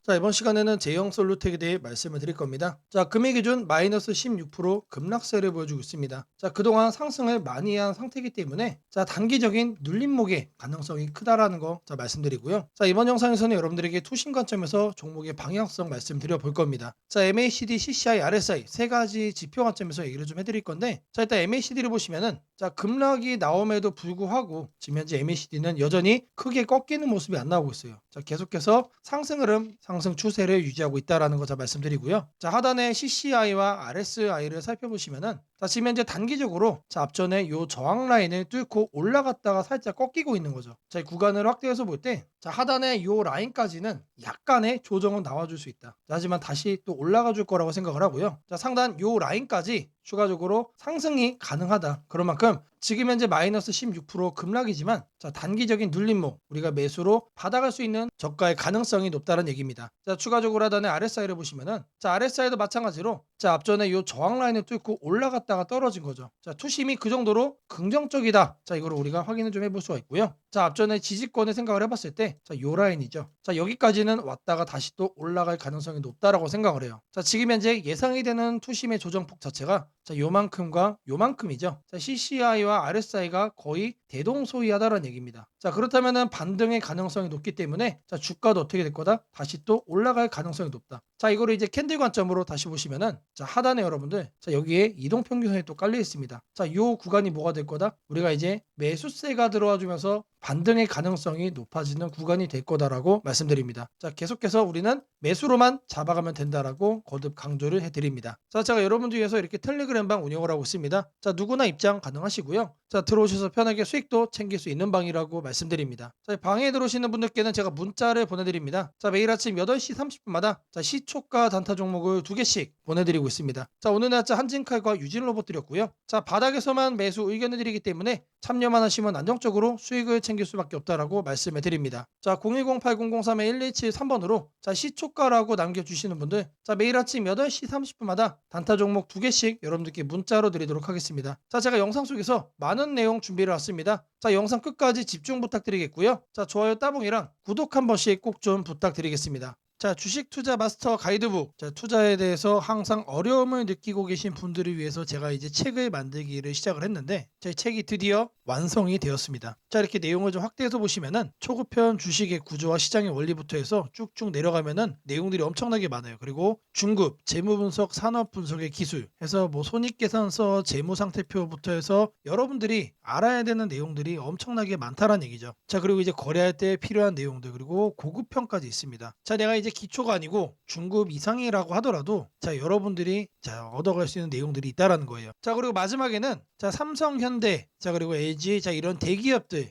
자, 이번 시간에는 제형 솔루텍에 대해 말씀을 드릴 겁니다. 자, 금일 기준 마이너스 16% 급락세를 보여주고 있습니다. 자, 그동안 상승을 많이 한 상태이기 때문에 자, 단기적인 눌림목의 가능성이 크다라는 거 자, 말씀드리고요. 자, 이번 영상에서는 여러분들에게 투신 관점에서 종목의 방향성 말씀드려 볼 겁니다. 자, MACD, CCI, RSI 세 가지 지표 관점에서 얘기를 좀 해드릴 건데, 자, 일단 MACD를 보시면은 자, 급락이 나옴에도 불구하고 지금 현재 MACD는 여전히 크게 꺾이는 모습이 안 나오고 있어요. 자, 계속해서 상승 흐름, 상승 추세를 유지하고 있다라는 거 자 말씀드리고요. 자, 하단에 CCI와 RSI를 살펴보시면은 자, 지금 현재 단기적으로 자, 앞전에 요 저항 라인을 뚫고 올라갔다가 살짝 꺾이고 있는 거죠. 자, 이 구간을 확대해서 볼 때 자, 하단에 요 라인까지는 약간의 조정은 나와줄 수 있다. 자, 하지만 다시 또 올라가 줄 거라고 생각을 하고요. 자, 상단 요 라인까지 추가적으로 상승이 가능하다. 그런 만큼 지금 현재 마이너스 16% 급락이지만 자, 단기적인 눌림목 우리가 매수로 받아갈 수 있는 저가의 가능성이 높다는 얘기입니다. 자, 추가적으로 하단에 RSI를 보시면은 자, RSI도 마찬가지로 자, 앞전에 요 저항 라인을 뚫고 올라갔다가 떨어진 거죠. 자, 투심이 그 정도로 긍정적이다. 자, 이거를 우리가 확인을 좀 해볼 수가 있고요. 자, 앞전에 지지권을 생각을 해봤을 때 자, 요 라인이죠. 자, 여기까지는 왔다가 다시 또 올라갈 가능성이 높다라고 생각을 해요. 자, 지금 현재 예상이 되는 투심의 조정폭 자체가 자, 요만큼과 요만큼이죠. 자, CCI와 RSI가 거의 대동소이하다라는 얘기입니다. 자, 그렇다면은 반등의 가능성이 높기 때문에 자, 주가도 어떻게 될 거다? 다시 또 올라갈 가능성이 높다. 자, 이거를 이제 캔들 관점으로 다시 보시면은 자, 하단에 여러분들 자, 여기에 이동평균선이 또 깔려 있습니다. 자, 요 구간이 뭐가 될 거다? 우리가 이제 매수세가 들어와 주면서 반등의 가능성이 높아지는 구간이 될 거다라고 말씀드립니다. 자, 계속해서 우리는 매수로만 잡아가면 된다라고 거듭 강조를 해드립니다. 자, 제가 여러분들 위해서 이렇게 텔레그램방 운영을 하고 있습니다. 자, 누구나 입장 가능하시고요. 자, 들어오셔서 편하게 수익도 챙길 수 있는 방이라고 말씀드립니다. 자, 방에 들어오시는 분들께는 제가 문자를 보내드립니다. 자, 매일 아침 8시 30분마다 자, 시초가 단타 종목을 2개씩 보내드리고 있습니다. 자, 오늘 날짜 한진칼과 유진 로봇 드렸고요. 자, 바닥에서만 매수 의견을 드리기 때문에 참여만 하시면 안정적으로 수익을 챙길 수밖에 없다라고 말씀해 드립니다. 자, 010-8003-1173번으로 자, 시초가라고 남겨주시는 분들 자, 매일 아침 8시 30분마다 단타 종목 2개씩 여러분들께 문자로 드리도록 하겠습니다. 자, 제가 영상 속에서 많은 내용 준비를 왔습니다. 자, 영상 끝까지 집중 부탁드리겠고요. 자, 좋아요 따봉이랑 구독 한 번씩 꼭 좀 부탁드리겠습니다. 자, 주식 투자 마스터 가이드북. 자, 투자에 대해서 항상 어려움을 느끼고 계신 분들을 위해서 제가 이제 책을 만들기를 시작을 했는데 제 책이 드디어 완성이 되었습니다. 자, 이렇게 내용을 좀 확대해서 보시면은 초급편 주식의 구조와 시장의 원리부터 해서 쭉쭉 내려가면은 내용들이 엄청나게 많아요. 그리고 중급, 재무 분석, 산업 분석의 기술 해서 뭐 손익계산서, 재무 상태표부터 해서 여러분들이 알아야 되는 내용들이 엄청나게 많다라는 얘기죠. 자, 그리고 이제 거래할 때 필요한 내용들 그리고 고급편까지 있습니다. 자, 내가 이제 기초가 아니고 중급 이상이라고 하더라도 자, 여러분들이 자, 얻어갈 수 있는 내용들이 있다라는 거예요. 자, 그리고 마지막에는 자, 삼성, 현대, 자, 그리고 LG, 자, 이런 대기업들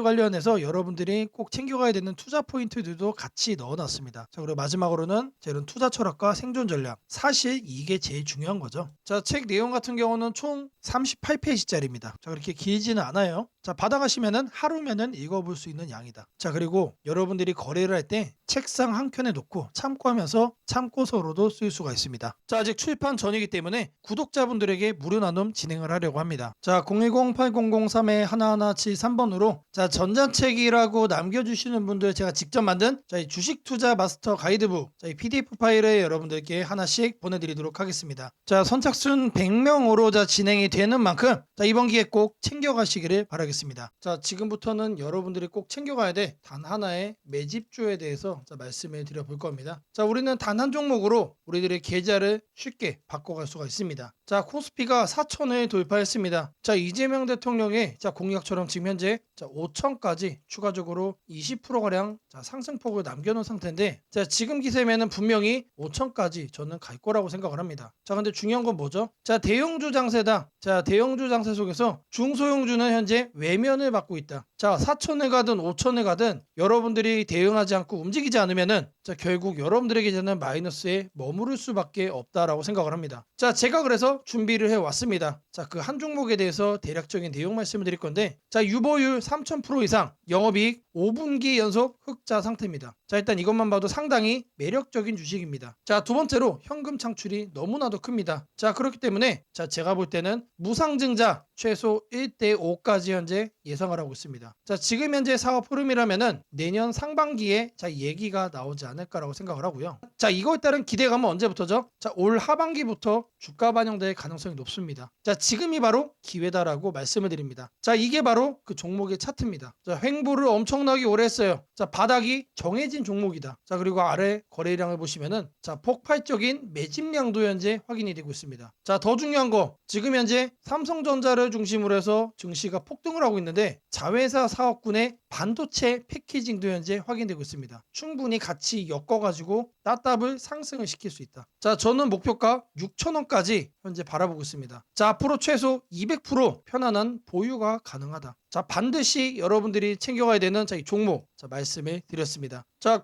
관련해서 여러분들이 꼭 챙겨가야 되는 투자 포인트들도 같이 넣어놨습니다. 자, 그리고 마지막으로는 자, 이런 투자 철학과 생존 전략. 사실 이게 제일 중요한 거죠. 자, 책 내용 같은 경우는 총 38페이지짜리입니다. 자, 그렇게 길지는 않아요. 자, 받아가시면은 하루면은 읽어볼 수 있는 양이다. 자, 그리고 여러분들이 거래를 할 때 책상 한 켠에 놓고 참고하면서 참고서로도 쓸 수가 있습니다. 자, 아직 출판 전이기 때문에 구독자분들에게 무료 나눔 진행을 하려고 합니다. 자, 010-8003-1173번으로 자, 전자책이라고 남겨주시는 분들 제가 직접 만든 자, 이 주식 투자 마스터 가이드북 자, 이 PDF 파일을 여러분들께 하나씩 보내드리도록 하겠습니다. 자, 선착순 100명으로 자, 진행이 되는 만큼 자, 이번 기회 꼭 챙겨가시기를 바라겠습니다. 자, 지금부터는 여러분들이 꼭 챙겨가야 돼 단 하나의 매집주에 대해서 자, 말씀을 드려볼 겁니다. 자, 우리는 단 한 종목으로 우리들의 계좌를 쉽게 바꿔갈 수가 있습니다. 자, 코스피가 4천을 돌파했습니다. 자, 이재명 대통령의 자, 공약처럼 지금 현재 자, 5천까지 추가적으로 20%가량 자, 상승폭을 남겨놓은 상태인데 자, 지금 기세면은 분명히 5천까지 저는 갈 거라고 생각을 합니다. 자, 근데 중요한 건 뭐죠? 자, 대형주 장세다. 자, 대형주 장세 속에서 중소형주는 현재 외면을 받고 있다. 자, 4천에 가든 5천에 가든 여러분들이 대응하지 않고 움직이지 않으면은 자, 결국 여러분들에게 저는 마이너스에 머무를 수밖에 없다라고 생각을 합니다. 자, 제가 그래서 준비를 해 왔습니다. 자, 그 한 종목에 대해서 대략적인 내용 말씀을 드릴 건데 자, 유보율 3000% 이상, 영업이익 5분기 연속 흑자 상태입니다. 자, 일단 이것만 봐도 상당히 매력적인 주식입니다. 자, 두 번째로 현금 창출이 너무나도 큽니다. 자, 그렇기 때문에 자, 제가 볼 때는 무상증자 최소 1대 5까지 현재 예상을 하고 있습니다. 자, 지금 현재 사업 흐름이라면은 내년 상반기에 자, 얘기가 나오지 않을까라고 생각을 하고요. 자, 이거에 따른 기대감은 언제부터죠? 자, 올 하반기부터 주가 반영될 가능성이 높습니다. 자, 지금이 바로 기회다라고 말씀을 드립니다. 자, 이게 바로 그 종목의 차트입니다. 자, 횡보를 엄청나게 오래 했어요. 자, 바닥이 정해진 종목이다. 자, 그리고 아래 거래량을 보시면은 자, 폭발적인 매집량도 현재 확인이 되고 있습니다. 자, 더 중요한 거 지금 현재 삼성전자를 중심으로 해서 증시가 폭등을 하고 있는데 자회사 사업군의 반도체 패키징도 현재 확인되고 있습니다. 충분히 같이 엮어가지고 따답을 상승을 시킬 수 있다. 자, 저는 목표가 6,000원까지 현재 바라보고 있습니다. 자, 앞으로 최소 200% 편안한 보유가 가능하다. 자, 반드시 여러분들이 챙겨가야 되는 자, 이 종목 자, 말씀을 드렸습니다. 자,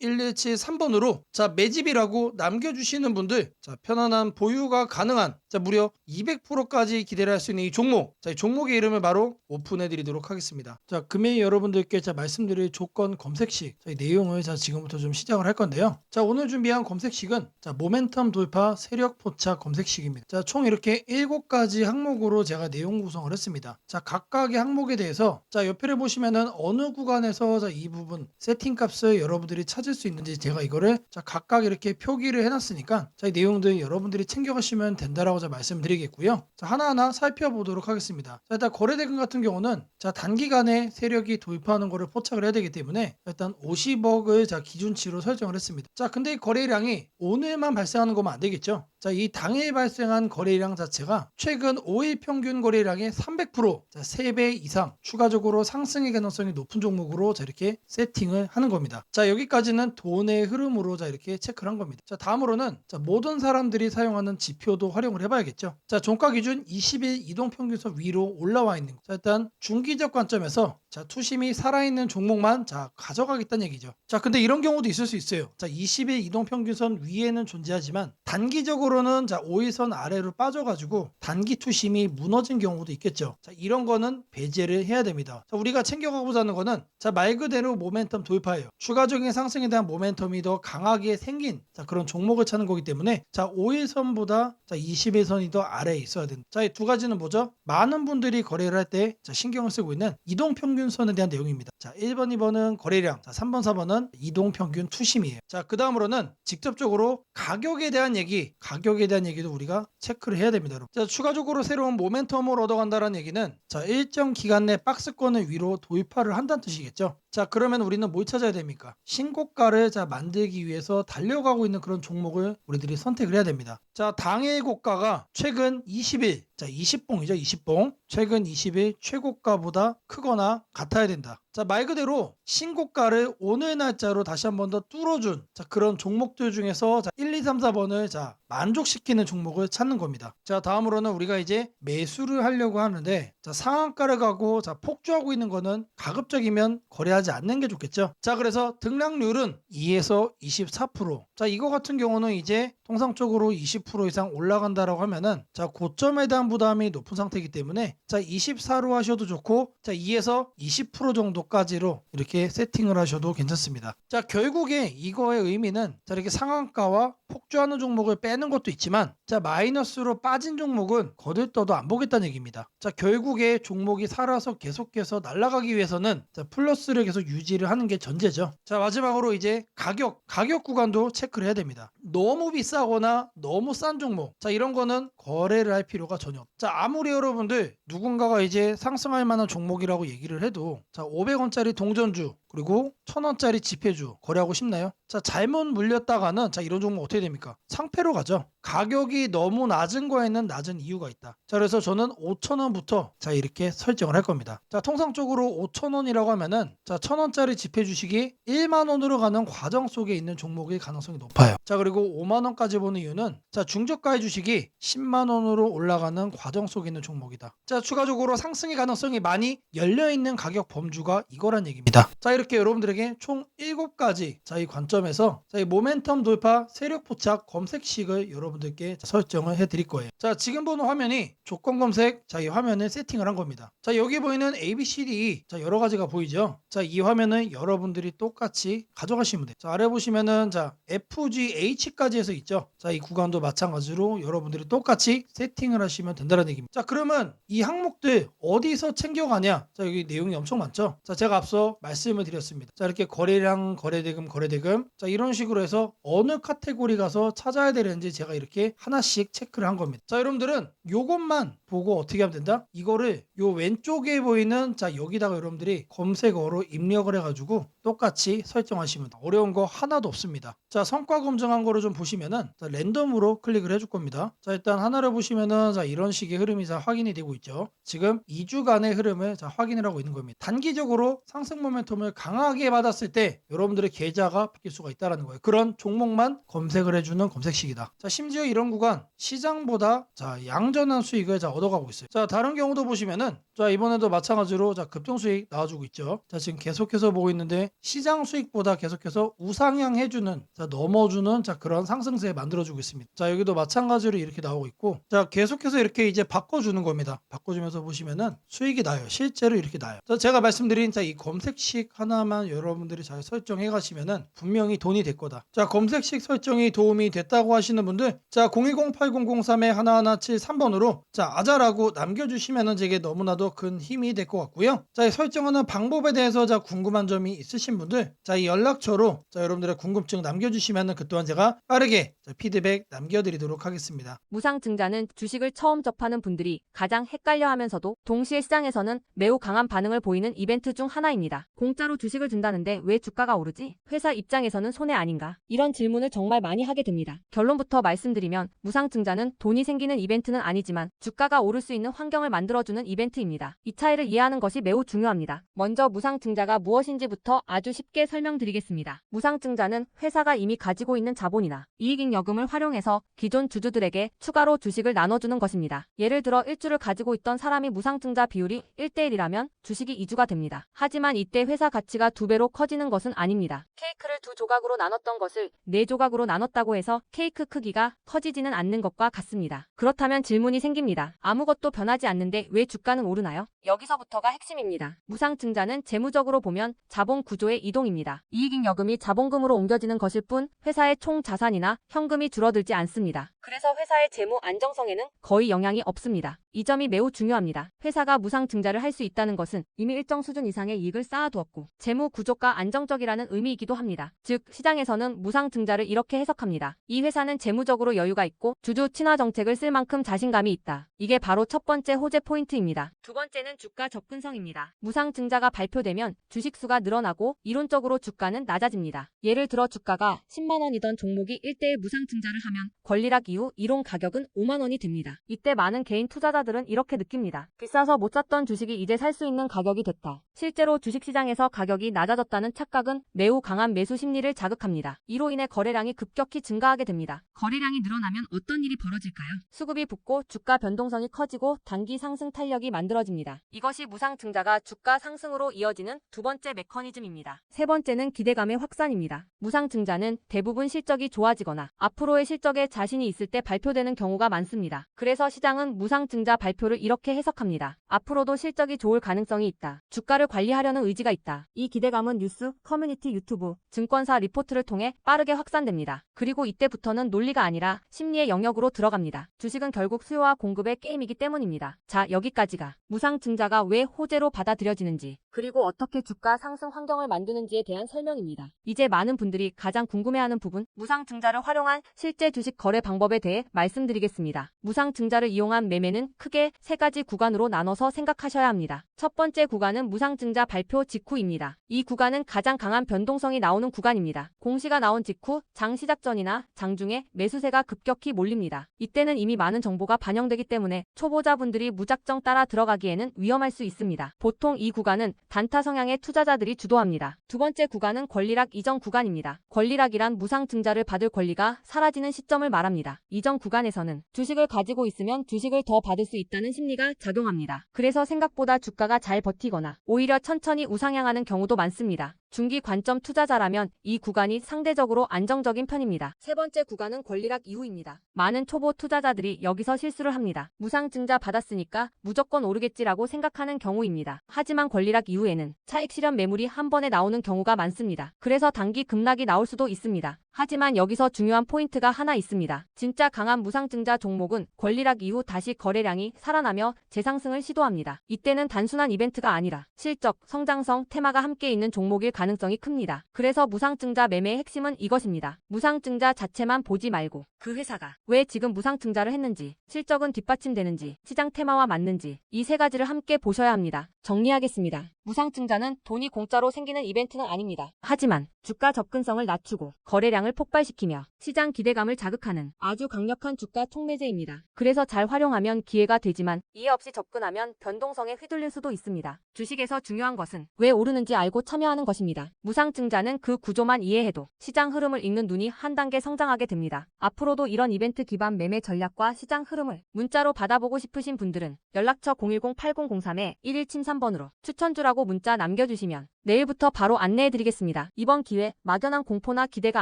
010-8003-1173번으로 자, 매집이라고 남겨주시는 분들 자, 편안한 보유가 가능한 자, 무려 200%까지 기대를 할 수 있는 이 종목 자, 이 종목의 이름을 바로 오픈해 드리도록 하겠습니다. 자, 금일 여러분들께 자, 말씀드릴 조건 검색식 자, 이 내용을 자, 지금부터 좀 시작을 할 건데요. 자, 오늘 준비한 검색식은 자, 모멘텀 돌파 세력 포착 검색식입니다. 자, 총 이렇게 7가지 항목으로 제가 내용 구성을 했습니다. 자, 각각의 항목에 대해서 자, 옆에를 보시면은 어느 구간에서 자, 이 부분 세팅 값을 여러분들이 찾을 수 있는지 제가 이거를 자, 각각 이렇게 표기를 해놨으니까 자, 이 내용들 여러분들이 챙겨가시면 된다라고 자, 말씀드리겠고요. 자, 하나하나 살펴보도록 하겠습니다. 자, 일단 거래대금 같은 경우는 자, 단기간에 세력이 돌파하는 거를 포착을 해야 되기 때문에 일단 50억을 자, 기준치로 설정을 했습니다. 자, 근데 이 거래량이 오늘만 발생하는 거면 안 되겠죠. 자, 이 당일 발생한 거래량 자체가 최근 5일 평균 거래량의 300% 자, 3배 이상 추가적으로 상승의 가능성이 높은 종목으로 자, 이렇게 세팅을 하는 겁니다. 자, 여기까지는 돈의 흐름으로 자, 이렇게 체크를 한 겁니다. 자, 다음으로는 자, 모든 사람들이 사용하는 지표도 활용을 해봐야겠죠. 자, 종가 기준 20일 이동평균선 위로 올라와 있는 거. 자, 일단 중기적 관점에서 자, 투심이 살아있는 종목만 자, 가져가겠다는 얘기죠. 자, 근데 이런 경우도 있을 수 있어요. 자, 20일 이동평균선 위에는 존재하지만 단기적으로는 자, 5일선 아래로 빠져가지고 단기 투심이 무너진 경우도 있겠죠. 자, 이런 거는 배제를 해야 됩니다. 자, 우리가 챙겨가고자 하는 거는 자, 말 그대로 모멘텀 돌파예요. 추가적인 상승에 대한 모멘텀이 더 강하게 생긴 자, 그런 종목을 찾는 거기 때문에 자, 5일선보다 자, 20일선이 더 아래에 있어야 된다. 자, 이 두 가지는 뭐죠? 많은 분들이 거래를 할 때 신경을 쓰고 있는 이동평균선에 대한 내용입니다. 자, 1번, 2번은 거래량, 자, 3번, 4번은 이동평균 투심이에요. 자, 그 다음으로는 직접적으로 가격에 대한 얘기도 우리가 체크를 해야 됩니다. 여러분. 자, 추가적으로 새로운 모멘텀을 얻어간다는 얘기는 자, 일정 기간 내 박스권을 위로 돌파를 한다는 뜻이겠죠. 자, 그러면 우리는 뭘 찾아야 됩니까? 신고가를 자, 만들기 위해서 달려가고 있는 그런 종목을 우리들이 선택을 해야 됩니다. 자, 당일 고가가 최근 20일, 자, 20봉이죠, 20봉. 최근 20일 최고가보다 크거나 같아야 된다. 자, 말 그대로 신고가를 오늘 날짜로 다시 한 번 더 뚫어준 자, 그런 종목들 중에서 자, 1, 2, 3, 4번을 자, 만족시키는 종목을 찾는 겁니다. 자, 다음으로는 우리가 이제 매수를 하려고 하는데 자, 상한가를 가고 자, 폭주하고 있는 거는 가급적이면 거래하지 않는 게 좋겠죠. 자, 그래서 등락률은 2에서 24%. 자, 이거 같은 경우는 이제 통상적으로 20% 이상 올라간다라고 하면은 자, 고점에 대한 부담이 높은 상태이기 때문에 자, 24로 하셔도 좋고 자, 2에서 20% 정도까지로 이렇게 세팅을 하셔도 괜찮습니다. 자, 결국에 이거의 의미는 자, 이렇게 상한가와 폭주하는 종목을 빼는 것도 있지만 자, 마이너스로 빠진 종목은 거들떠도 안 보겠다는 얘기입니다. 자, 결국에 종목이 살아서 계속해서 날아가기 위해서는 자, 플러스를 계속 유지를 하는 게 전제죠. 자, 마지막으로 이제 가격 구간도 체크를 해야 됩니다. 너무 비싸거나 너무 싼 종목 자, 이런 거는 거래를 할 필요가 전혀 없죠. 자, 아무리 여러분들 누군가가 이제 상승할 만한 종목이라고 얘기를 해도 자, 500원짜리 동전주 그리고 1000원짜리 지폐주 거래하고 싶나요? 자, 잘못 물렸다가는 자, 이런 종목 어떻게 됩니까? 상패로 가죠. 가격이 너무 낮은 거에는 낮은 이유가 있다. 자, 그래서 저는 5,000원부터 자, 이렇게 설정을 할 겁니다. 자, 통상적으로 5,000원이라고 하면은 자, 1000원짜리 지폐 주식이 1만 원으로 가는 과정 속에 있는 종목일 가능성이 높아요. 자, 그리고 5만 원까지 보는 이유는 자, 중저가의 주식이 10만 원으로 올라가는 과정 속에 있는 종목이다. 자, 추가적으로 상승의 가능성이 많이 열려 있는 가격 범주가 이거란 얘기입니다. 자, 이렇게 여러분들에게 총 7가지 이 관점에서 이 모멘텀 돌파 세력 포착 검색식을 여러분들께 설정을 해 드릴 거예요. 자, 지금 보는 화면이 조건 검색 이 화면을 세팅을 한 겁니다. 자, 여기 보이는 ABCD 여러 가지가 보이죠? 자, 이 화면은 여러분들이 똑같이 가져가시면 돼요. 자, 아래 보시면은 FGH까지 해서 있죠? 자, 이 구간도 마찬가지로 여러분들이 똑같이 세팅을 하시면 된다는 얘기입니다. 자, 그러면 이 항목들 어디서 챙겨가냐? 자, 여기 내용이 엄청 많죠? 자, 제가 앞서 말씀을 드렸습니다. 자, 이렇게 거래량, 거래대금 자, 이런 식으로 해서 어느 카테고리 가서 찾아야 되는지 제가 이렇게 하나씩 체크를 한 겁니다. 자, 여러분들은 요것만 보고 어떻게 하면 된다? 이거를 요 왼쪽에 보이는 여기다가 여러분들이 검색어로 입력을 해가지고 똑같이 설정하시면 돼요. 어려운 거 하나도 없습니다. 자, 성과 검증한 거를 좀 보시면은 랜덤으로 클릭을 해줄 겁니다. 자, 일단 하나를 보시면은 이런 식의 흐름이 확인이 되고 있죠. 지금 2주간의 흐름을 확인을 하고 있는 겁니다. 단기적으로 상승 모멘텀을 강하게 받았을 때 여러분들의 계좌가 바뀔 수가 있다는 거예요. 그런 종목만 검색을 해주는 검색식이다. 자, 심지어 이런 구간 시장보다 양전한 수익을 얻어가고 있어요. 자, 다른 경우도 보시면은 이번에도 마찬가지로 급등 수익 나와주고 있죠. 자, 지금 계속해서 보고 있는데 시장 수익보다 계속해서 우상향 해주는 넘어주는 그런 상승세 만들어주고 있습니다. 자, 여기도 마찬가지로 이렇게 나오고 있고, 자, 계속해서 이렇게 이제 바꿔주는 겁니다. 바꿔주면서 보시면은 수익이 나요. 실제로 이렇게 나요. 자, 제가 말씀드린 이 검색식 하나만 여러분들이 잘 설정해 가시면은 분명히 돈이 될 거다. 자, 검색식 설정이 도움이 됐다고 하시는 분들, 자, 010-8003-1173번으로 아자라고 남겨주시면은 제게 너무나도 큰 힘이 될 것 같고요. 자, 이 설정하는 방법에 대해서 궁금한 점이 있으신 분들, 이 연락처로 여러분들의 궁금증 남겨주시면은 그 또한 제가 빠르게 피드백 남겨드리도록 하겠습니다. 무상증자는 주식을 처음 접하는 분들이 가장 헷갈려하면서도 동시에 시장에서는 매우 강한 반응을 보이는 이벤트 중 하나입니다. 공짜로 주식을 준다는데 왜 주가가 오르지? 회사 입장에서는 손해 아닌가? 이런 질문을 정말 많이 하게 됩니다. 결론부터 말씀드리면 무상증자는 돈이 생기는 이벤트는 아니지만 주가가 오를 수 있는 환경을 만들어주는 이벤트입니다. 이 차이를 이해하는 것이 매우 중요합니다. 먼저 무상증자가 무엇인지부터 아주 쉽게 설명드리겠습니다. 무상증자는 회사가 이미 가지고 있는 자본이나 이익잉여금을 활용해서 기존 주주들에게 추가로 주식을 나눠주는 것입니다. 예를 들어 1주를 가지고 있던 사람이 무상증자 비율이 1대1이라면 주식이 2주가 됩니다. 하지만 이때 회사 가치가 2배로 커지는 것은 아닙니다. 케이크를 2조각으로 나눴던 것을 4조각으로 나눴다고 해서 케이크 크기가 커지지는 않는 것과 같습니다. 그렇다면 질문이 생깁니다. 아무것도 변하지 않는데 왜 주가는 오르나요? 여기서부터가 핵심입니다. 무상증자는 재무적으로 보면 자본 구조의 이동입니다. 이익잉여금이 자본금으로 옮겨지는 것일 뿐 회사의 총 자산이나 현금이 줄어들지 않습니다. 그래서 회사의 재무 안정성에는 거의 영향이 없습니다. 이 점이 매우 중요합니다. 회사가 무상증자를 할 수 있다는 것은 이미 일정 수준 이상의 이익을 쌓아두었고 재무 구조가 안정적이라는 의미이기도 합니다. 즉 시장에서는 무상증자를 이렇게 해석합니다. 이 회사는 재무적으로 여유가 있고 주주 친화 정책을 쓸 만큼 자신감이 있다. 이게 바로 첫 번째 호재 포인트입니다. 두 번째는 주가 접근성입니다. 무상증자가 발표되면 주식수가 늘어나고 이론적으로 주가는 낮아집니다. 예를 들어 주가가 10만 원이던 종목이 1대1 무상증자를 하면 권리락 이후 이론 가격은 5만 원이 됩니다. 이때 많은 개인 투자자들은 이렇게 느낍니다. 비싸서 못 샀던 주식이 이제 살 수 있는 가격이 됐다. 실제로 주식시장에서 가격이 낮아졌다는 착각은 매우 강한 매수 심리를 자극합니다. 이로 인해 거래량이 급격히 증가하게 됩니다. 거래량이 늘어나면 어떤 일이 벌어질까요? 수급이 붙고 주가 변동성이 커지고 단기 상승 탄력이 만들어집니다. 이것이 무상증자가 주가 상승으로 이어지는 두 번째 메커니즘입니다. 세 번째는 기대감의 확산입니다. 무상증자는 대부분 실적이 좋아지거나 앞으로의 실적에 자신이 있을 때 발표되는 경우가 많습니다. 그래서 시장은 무상증자 발표를 이렇게 해석합니다. 앞으로도 실적이 좋을 가능성이 있다. 주가를 관리하려는 의지가 있다. 이 기대감은 뉴스, 커뮤니티, 유튜브, 증권사 리포트를 통해 빠르게 확산됩니다. 그리고 이때부터는 논리가 아니라 심리의 영역으로 들어갑니다. 주식은 결국 수요와 공급의 게임이기 때문입니다. 자, 여기까지가 무상증자가 왜 호재로 받아들여지는지 그리고 어떻게 주가 상승 환경을 만드는지에 대한 설명입니다. 이제 많은 분들이 가장 궁금해하는 부분, 무상증자를 활용한 실제 주식 거래 방법에 대해 말씀드리겠습니다. 무상증자를 이용한 매매는 크게 세 가지 구간으로 나눠서 생각하셔야 합니다. 첫 번째 구간은 무상증자 발표 직후입니다. 이 구간은 가장 강한 변동성이 나오는 구간입니다. 공시가 나온 직후 장 시작 전이나 장중에 매수세가 급격히 몰립니다. 이때는 이미 많은 정보가 반영되기 때문에 초보자분들이 무작정 따라 들어가기에는 위험할 수 있습니다. 보통 이 구간은 단타 성향의 투자자들이 주도합니다. 두 번째 구간은 권리락 이전 구간입니다. 권리락이란 무상증자를 받을 권리가 사라지는 시점을 말합니다. 이전 구간에서는 주식을 가지고 있으면 주식을 더 받을 수 있다는 심리가 작용합니다. 그래서 생각보다 주가가 잘 버티거나 오히려 천천히 우상향하는 경우도 많습니다. 중기 관점 투자자라면 이 구간이 상대적으로 안정적인 편입니다. 세 번째 구간은 권리락 이후입니다. 많은 초보 투자자들이 여기서 실수를 합니다. 무상증자 받았으니까 무조건 오르겠지라고 생각하는 경우입니다. 하지만 권리락 이후에는 차익 실현 매물이 한 번에 나오는 경우가 많습니다. 그래서 단기 급락이 나올 수도 있습니다. 하지만 여기서 중요한 포인트가 하나 있습니다. 진짜 강한 무상증자 종목은 권리락 이후 다시 거래량이 살아나며 재상승을 시도합니다. 이때는 단순한 이벤트가 아니라 실적, 성장성, 테마가 함께 있는 종목일 가능성이 큽니다. 그래서 무상증자 매매의 핵심은 이것입니다. 무상증자 자체만 보지 말고 그 회사가 왜 지금 무상증자를 했는지, 실적은 뒷받침되는지, 시장 테마와 맞는지 이 세 가지를 함께 보셔야 합니다. 정리하겠습니다. 무상증자는 돈이 공짜로 생기는 이벤트는 아닙니다. 하지만 주가 접근성을 낮추고 거래량을 폭발시키며 시장 기대감을 자극하는 아주 강력한 주가 촉매제입니다. 그래서 잘 활용하면 기회가 되지만 이해 없이 접근하면 변동성에 휘둘릴 수도 있습니다. 주식에서 중요한 것은 왜 오르는지 알고 참여하는 것입니다. 무상증자는 그 구조만 이해해도 시장 흐름을 읽는 눈이 한 단계 성장하게 됩니다. 앞으로도 이런 이벤트 기반 매매 전략과 시장 흐름을 문자로 받아보고 싶으신 분들은 연락처 010-8003-1173번으로 추천주라고 문자 남겨주시면 내일부터 바로 안내해드리겠습니다. 이번 기회 막연한 공포나 기대가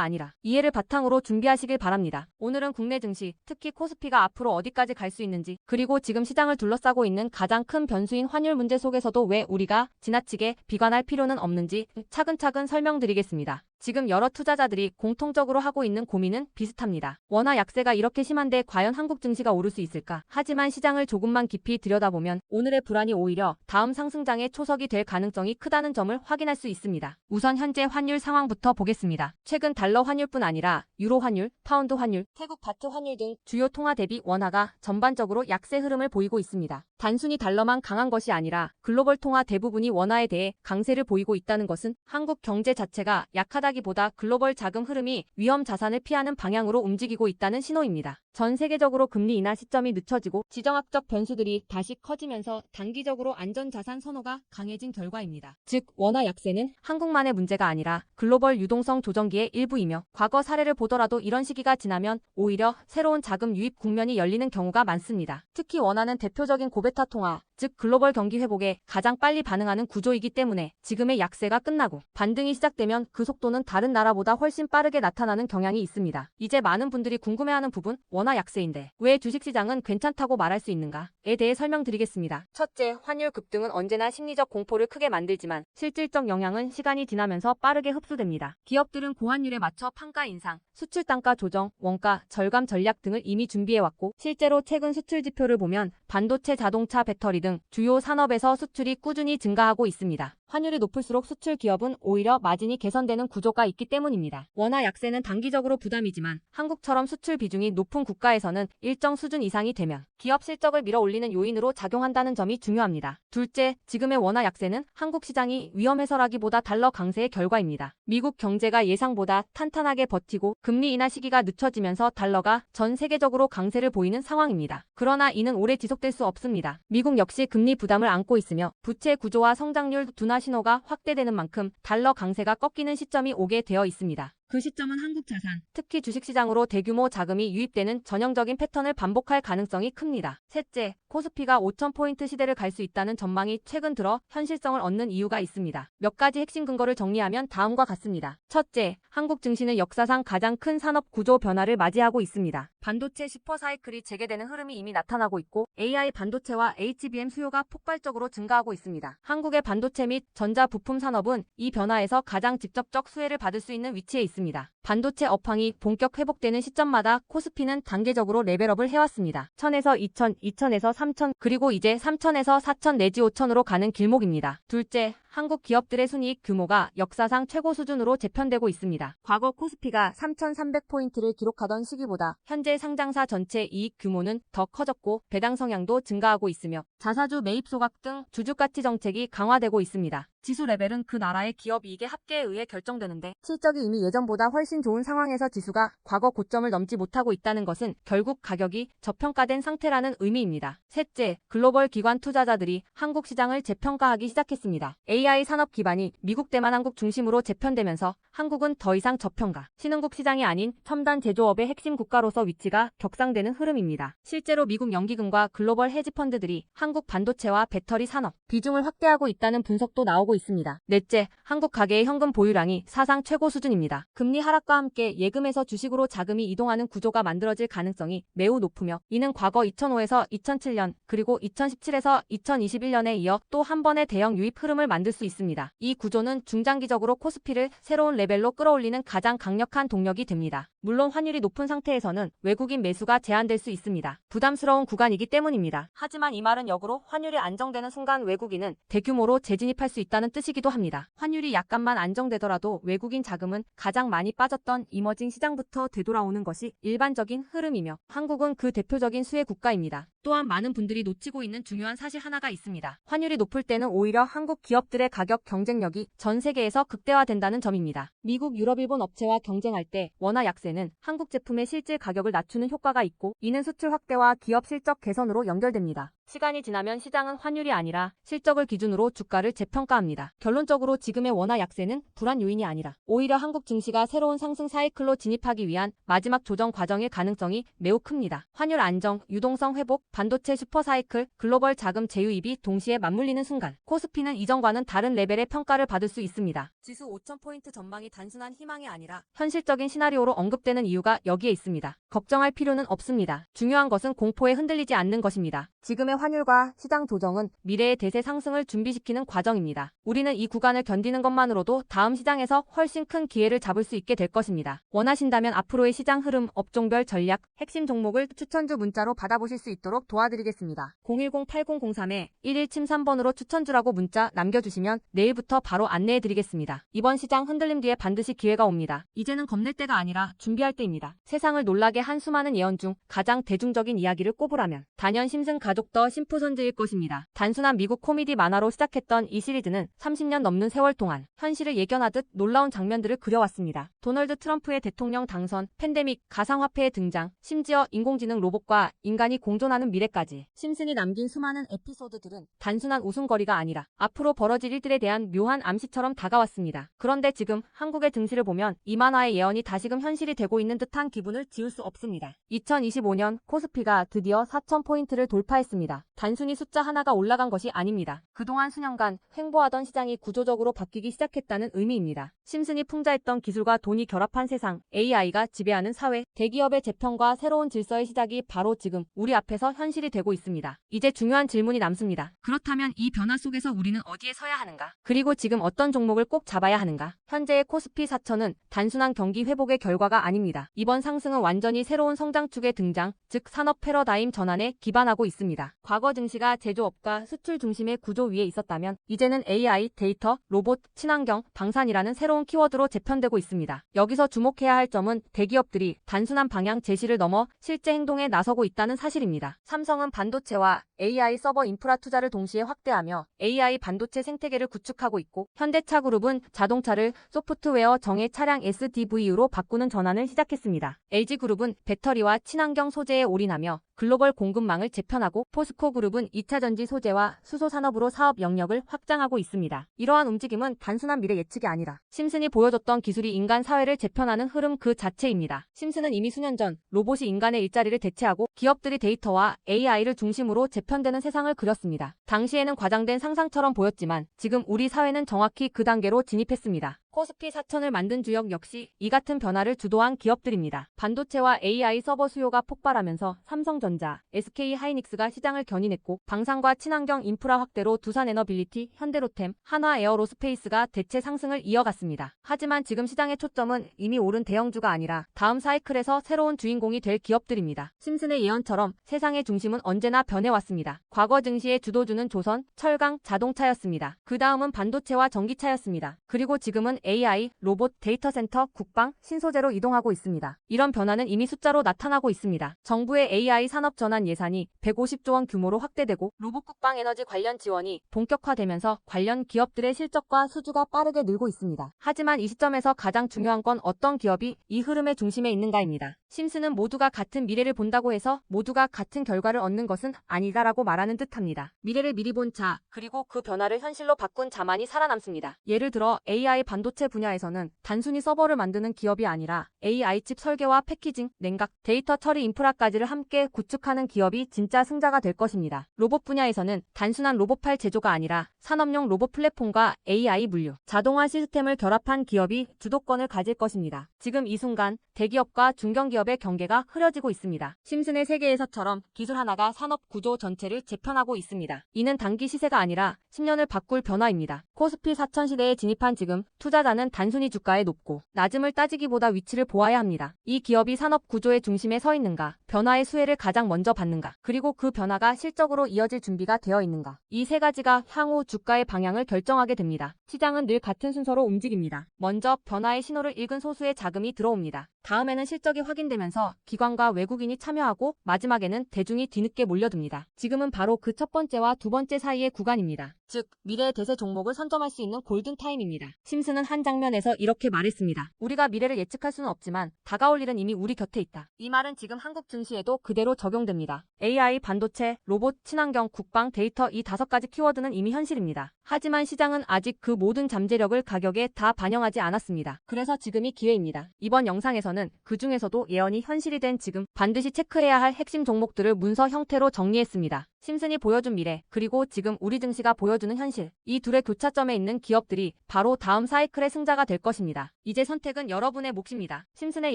아니라 이해를 바탕으로 준비하시길 바랍니다. 오늘은 국내 증시, 특히 코스피가 앞으로 어디까지 갈 수 있는지, 그리고 지금 시장을 둘러싸고 있는 가장 큰 변수인 환율 문제 속에서도 왜 우리가 지나치게 비관할 필요는 없는지 차근차근 설명드리겠습니다. 지금 여러 투자자들이 공통적으로 하고 있는 고민은 비슷합니다. 원화 약세가 이렇게 심한데 과연 한국 증시가 오를 수 있을까? 하지만 시장을 조금만 깊이 들여다보면 오늘의 불안이 오히려 다음 상승장의 초석이 될 가능성이 크다는 점을 확인할 수 있습니다. 우선 현재 환율 상황부터 보겠습니다. 최근 달러 환율뿐 아니라 유로 환율, 파운드 환율, 태국 바트 환율 등 주요 통화 대비 원화가 전반적으로 약세 흐름을 보이고 있습니다. 단순히 달러만 강한 것이 아니라 글로벌 통화 대부분이 원화에 대해 강세를 보이고 있다는 것은 한국 경제 자체가 약하다기보다 글로벌 자금 흐름이 위험 자산을 피하는 방향으로 움직이고 있다는 신호입니다. 전 세계적으로 금리 인하 시점이 늦춰지고 지정학적 변수들이 다시 커지면서 단기적으로 안전자산 선호가 강해진 결과입니다. 즉 원화 약세는 한국만의 문제가 아니라 글로벌 유동성 조정기의 일부이며 과거 사례를 보더라도 이런 시기가 지나면 오히려 새로운 자금 유입 국면이 열리는 경우가 많습니다. 특히 원화는 대표적인 고베타 통화, 즉 글로벌 경기 회복에 가장 빨리 반응하는 구조이기 때문에 지금의 약세가 끝나고 반등이 시작되면 그 속도는 다른 나라보다 훨씬 빠르게 나타나는 경향이 있습니다. 이제 많은 분들이 궁금해하는 부분, 원화 약세인데 왜 주식시장은 괜찮다고 말할 수 있는가에 대해 설명드리겠습니다. 첫째, 환율 급등은 언제나 심리적 공포를 크게 만들지만 실질적 영향은 시간이 지나면서 빠르게 흡수됩니다. 기업들은 고환율에 맞춰 판가 인상, 수출 단가 조정, 원가 절감 전략 등을 이미 준비해왔고 실제로 최근 수출 지표를 보면 반도체, 자동차, 배터리 등 주요 산업에서 수출이 꾸준히 증가하고 있습니다. 환율이 높을수록 수출 기업은 오히려 마진이 개선되는 구조가 있기 때문입니다. 원화 약세는 단기적으로 부담이지만 한국처럼 수출 비중이 높은 국가에서는 일정 수준 이상이 되면 기업 실적을 밀어올리는 요인으로 작용한다는 점이 중요합니다. 둘째, 지금의 원화 약세는 한국 시장이 위험해서라기보다 달러 강세의 결과입니다. 미국 경제가 예상보다 탄탄하게 버티고 금리 인하 시기가 늦춰지면서 달러가 전 세계적으로 강세를 보이는 상황입니다. 그러나 이는 오래 지속될 수 없습니다. 미국 역시 금리 부담을 안고 있으며 부채 구조와 성장률 둔화 신호가 확대되는 만큼 달러 강세가 꺾이는 시점이 오게 되어 있습니다. 그 시점은 한국 자산, 특히 주식시장으로 대규모 자금이 유입되는 전형적인 패턴을 반복할 가능성이 큽니다. 셋째, 코스피가 5,000포인트 시대를 갈 수 있다는 전망이 최근 들어 현실성을 얻는 이유가 있습니다. 몇 가지 핵심 근거를 정리하면 다음과 같습니다. 첫째, 한국 증시는 역사상 가장 큰 산업 구조 변화를 맞이하고 있습니다. 반도체 슈퍼사이클이 재개되는 흐름이 이미 나타나고 있고 AI 반도체와 HBM 수요가 폭발적으로 증가하고 있습니다. 한국의 반도체 및 전자 부품 산업은 이 변화에서 가장 직접적 수혜를 받을 수 있는 위치에 있습니다. 반도체 업황이 본격 회복되는 시점마다 코스피는 단계적으로 레벨업을 해왔습니다. 1000에서 2000, 2000에서 3000, 그리고 이제 3000에서 4000 내지 5000으로 가는 길목입니다. 둘째, 한국 기업들의 순이익 규모가 역사상 최고 수준으로 재편되고 있습니다. 과거 코스피가 3,300포인트를 기록하던 시기보다 현재 상장사 전체 이익 규모는 더 커졌고 배당 성향도 증가하고 있으며 자사주 매입 소각 등 주주가치 정책이 강화되고 있습니다. 지수 레벨은 그 나라의 기업 이익의 합계에 의해 결정되는데 실적이 이미 예전보다 훨씬 훨씬 좋은 상황에서 지수가 과거 고점을 넘지 못하고 있다는 것은 결국 가격이 저평가된 상태라는 의미입니다. 셋째, 글로벌 기관 투자자들이 한국 시장을 재평가하기 시작했습니다. AI 산업 기반이 미국 대만 한국 중심으로 재편되면서 한국은 더 이상 저평가, 신흥국 시장이 아닌 첨단 제조업의 핵심 국가로서 위치가 격상되는 흐름입니다. 실제로 미국 연기금과 글로벌 헤지펀드들이 한국 반도체와 배터리 산업 비중을 확대하고 있다는 분석도 나오고 있습니다. 넷째, 한국 가계의 현금 보유량이 사상 최고 수준입니다. 금리 하락과 함께 예금에서 주식으로 자금이 이동하는 구조가 만들어질 가능성이 매우 높으며 이는 과거 2005에서 2007년 그리고 2017에서 2021년에 이어 또 한 번의 대형 유입 흐름을 만들 수 있습니다. 이 구조는 중장기적으로 코스피를 새로운 레벨로 끌어올리는 가장 강력한 동력이 됩니다. 물론 환율이 높은 상태에서는 외국인 매수가 제한될 수 있습니다. 부담스러운 구간이기 때문입니다. 하지만 이 말은 역으로 환율이 안정되는 순간 외국인은 대규모로 재진입할 수 있다는 뜻이기도 합니다. 환율이 약간만 안정되더라도 외국인 자금은 가장 많이 빠졌던 이머징 시장부터 되돌아오는 것이 일반적인 흐름이며 한국은 그 대표적인 수혜 국가입니다. 또한 많은 분들이 놓치고 있는 중요한 사실 하나가 있습니다. 환율이 높을 때는 오히려 한국 기업들의 가격 경쟁력이 전 세계에서 극대화된다는 점입니다. 미국, 유럽, 일본 업체와 경쟁할 때 원화 약세는 한국 제품의 실질 가격을 낮추는 효과가 있고 이는 수출 확대와 기업 실적 개선으로 연결됩니다. 시간이 지나면 시장은 환율이 아니라 실적을 기준으로 주가를 재평가합니다. 결론적으로 지금의 원화 약세는 불안 요인이 아니라 오히려 한국 증시가 새로운 상승 사이클로 진입하기 위한 마지막 조정 과정일 가능성이 매우 큽니다. 환율 안정, 유동성 회복, 반도체 슈퍼사이클, 글로벌 자금 재유입이 동시에 맞물리는 순간 코스피는 이전과는 다른 레벨의 평가를 받을 수 있습니다. 지수 5,000포인트 전망이 단순한 희망이 아니라 현실적인 시나리오로 언급되는 이유가 여기에 있습니다. 걱정할 필요는 없습니다. 중요한 것은 공포에 흔들리지 않는 것입니다. 지금의 환율과 시장 조정은 미래의 대세 상승을 준비시키는 과정입니다. 우리는 이 구간을 견디는 것만으로도 다음 시장에서 훨씬 큰 기회를 잡을 수 있게 될 것입니다. 원하신다면 앞으로의 시장 흐름, 업종별 전략, 핵심 종목을 추천주 문자로 받아보실 수 있도록 도와드리겠습니다. 010-8003-1173번으로 추천주라고 문자 남겨주시면 내일부터 바로 안내해드리겠습니다. 이번 시장 흔들림 뒤에 반드시 기회가 옵니다. 이제는 겁낼 때가 아니라 준비할 때입니다. 세상을 놀라게 한 수많은 예언 중 가장 대중적인 이야기를 꼽으라면 단연 심슨 가족 더 심포선즈일 것입니다. 단순한 미국 코미디 만화로 시작했던 이 시리즈는 30년 넘는 세월 동안 현실을 예견하듯 놀라운 장면들을 그려왔습니다. 도널드 트럼프의 대통령 당선, 팬데믹, 가상화폐의 등장, 심지어 인공지능 로봇과 인간이 공존하는 미래까지 심슨이 남긴 수많은 에피소드들은 단순한 웃음거리가 아니라 앞으로 벌어질 일들에 대한 묘한 암시처럼 다가왔습니다. 그런데 지금 한국의 증시를 보면 이 만화의 예언이 다시금 현실이 되고 있는 듯한 기분을 지울 수 없습니다. 2025년 코스피가 드디어 4,000포인트를 돌파했습니다. 단순히 숫자 하나가 올라간 것이 아닙니다. 그동안 수년간 횡보하던 시장이 구조적으로 바뀌기 시작했다는 의미입니다. 심슨이 풍자했던 기술과 돈이 결합한 세상, AI가 지배하는 사회, 대기업의 재편과 새로운 질서의 시작이 바로 지금 우리 앞에서 현실이 되고 있습니다. 이제 중요한 질문이 남습니다. 그렇다면 이 변화 속에서 우리는 어디에 서야 하는가? 그리고 지금 어떤 종목을 꼭 잡아야 하는가? 현재의 코스피 4천은 단순한 경기 회복의 결과가 아닙니다. 이번 상승은 완전히 새로운 성장축의 등장, 즉 산업 패러다임 전환에 기반하고 있습니다. 과거 증시가 제조업과 수출 중심의 구조 위에 있었다면 이제는 AI, 데이터, 로봇, 친환경, 방산이라는 새로운 키워드로 재편되고 있습니다. 여기서 주목해야 할 점은 대기업들이 단순한 방향 제시를 넘어 실제 행동에 나서고 있다는 사실입니다. 삼성은 반도체와 AI 서버 인프라 투자를 동시에 확대하며 AI 반도체 생태계를 구축하고 있고 현대차 그룹은 자동차를 소프트웨어 정예 차량 SDV으로 바꾸는 전환을 시작했습니다. LG그룹은 배터리와 친환경 소재에 올인하며 글로벌 공급망을 재편하고 포스코 그룹은 2차 전지 소재와 수소 산업으로 사업 영역을 확장하고 있습니다. 이러한 움직임은 단순한 미래 예측이 아니라 심슨이 보여줬던 기술이 인간 사회를 재편하는 흐름 그 자체입니다. 심슨은 이미 수년 전 로봇이 인간의 일자리를 대체하고 기업들이 데이터와 AI를 중심으로 재편되는 세상을 그렸습니다. 당시에는 과장된 상상처럼 보였지만 지금 우리 사회는 정확히 그 단계로 진입했습니다. 코스피 4천을 만든 주역 역시 이 같은 변화를 주도한 기업들입니다. 반도체와 AI 서버 수요가 폭발하면서 삼성전자, SK하이닉스가 시장을 견인했고 방산과 친환경 인프라 확대로 두산에너빌리티, 현대로템, 한화에어로스페이스가 대체 상승을 이어갔습니다. 하지만 지금 시장의 초점은 이미 오른 대형주가 아니라 다음 사이클에서 새로운 주인공이 될 기업들입니다. 심슨의 예언처럼 세상의 중심은 언제나 변해왔습니다. 과거 증시의 주도주는 조선, 철강, 자동차였습니다. 그 다음은 반도체와 전기차였습니다. 그리고 지금은 AI, 로봇, 데이터 센터, 국방, 신소재로 이동하고 있습니다. 이런 변화는 이미 숫자로 나타나고 있습니다. 정부의 AI 산업 전환 예산이 150조 원 규모로 확대되고 로봇 국방 에너지 관련 지원이 본격화되면서 관련 기업들의 실적과 수주가 빠르게 늘고 있습니다. 하지만 이 시점에서 가장 중요한 건 어떤 기업이 이 흐름의 중심에 있는가입니다. 심스는 모두가 같은 미래를 본다고 해서 모두가 같은 결과를 얻는 것은 아니다라고 말하는 듯합니다. 미래를 미리 본 자, 그리고 그 변화를 현실로 바꾼 자만이 살아남습니다. 예를 들어 AI 반도체 분야에서는 단순히 서버를 만드는 기업이 아니라 AI 칩 설계와 패키징, 냉각, 데이터 처리 인프라까지를 함께 구축하는 기업이 진짜 승자가 될 것입니다. 로봇 분야에서는 단순한 로봇팔 제조가 아니라 산업용 로봇 플랫폼과 AI 물류, 자동화 시스템을 결합한 기업이 주도권을 가질 것입니다. 지금 이 순간 대기업과 중견기업의 경계가 흐려지고 있습니다. 심슨의 세계에서처럼 기술 하나가 산업 구조 전체를 재편하고 있습니다. 이는 단기 시세가 아니라 10년을 바꿀 변화입니다. 코스피 4000 시대에 진입한 지금 투자자는 단순히 주가의 높고 낮음을 따지기보다 위치를 보아야 합니다. 이 기업이 산업 구조의 중심에 서 있는가, 변화의 수혜를 가장 먼저 받는가, 그리고 그 변화가 실적으로 이어질 준비가 되어 있는가. 이 세 가지가 향후 주가의 방향을 결정하게 됩니다. 시장은 늘 같은 순서로 움직입니다. 먼저 변화의 신호를 읽은 소수의 자금이 들어옵니다. 다음에는 실적이 확인되면서 기관과 외국인이 참여하고 마지막에는 대중이 뒤늦게 몰려듭니다. 지금은 바로 그 첫 번째와 두 번째 사이의 구간입니다. 즉, 미래의 대세 종목을 선점할 수 있는 골든타임입니다. 심슨은 한 장면에서 이렇게 말했습니다. 우리가 미래를 예측할 수는 없지만 다가올 일은 이미 우리 곁에 있다. 이 말은 지금 한국 증시에도 그대로 적용됩니다. AI, 반도체, 로봇, 친환경, 국방, 데이터 이 5가지 키워드는 이미 현실입니다. 하지만 시장은 아직 그 모든 잠재력을 가격에 다 반영하지 않았습니다. 그래서 지금이 기회입니다. 이번 영상에서는 그 중에서도 예언이 현실이 된 지금 반드시 체크해야 할 핵심 종목들을 문서 형태로 정리했습니다. 심슨이 보여준 미래, 그리고 지금 우리 증시가 보여주는 현실. 이 둘의 교차점에 있는 기업들이 바로 다음 사이클의 승자가 될 것입니다. 이제 선택은 여러분의 몫입니다. 심슨의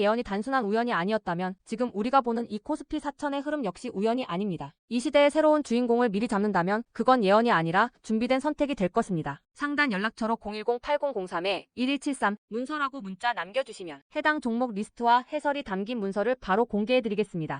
예언이 단순한 우연이 아니었다면 지금 우리가 보는 이 코스피 4000의 흐름 역시 우연이 아닙니다. 이 시대의 새로운 주인공을 미리 잡는다면 그건 예언이 아니라 준비된 선택이 될 것입니다. 상단 연락처로 010-8003-1173 문서라고 문자 남겨주시면 해당 종목 리스트와 해설이 담긴 문서를 바로 공개해드리겠습니다.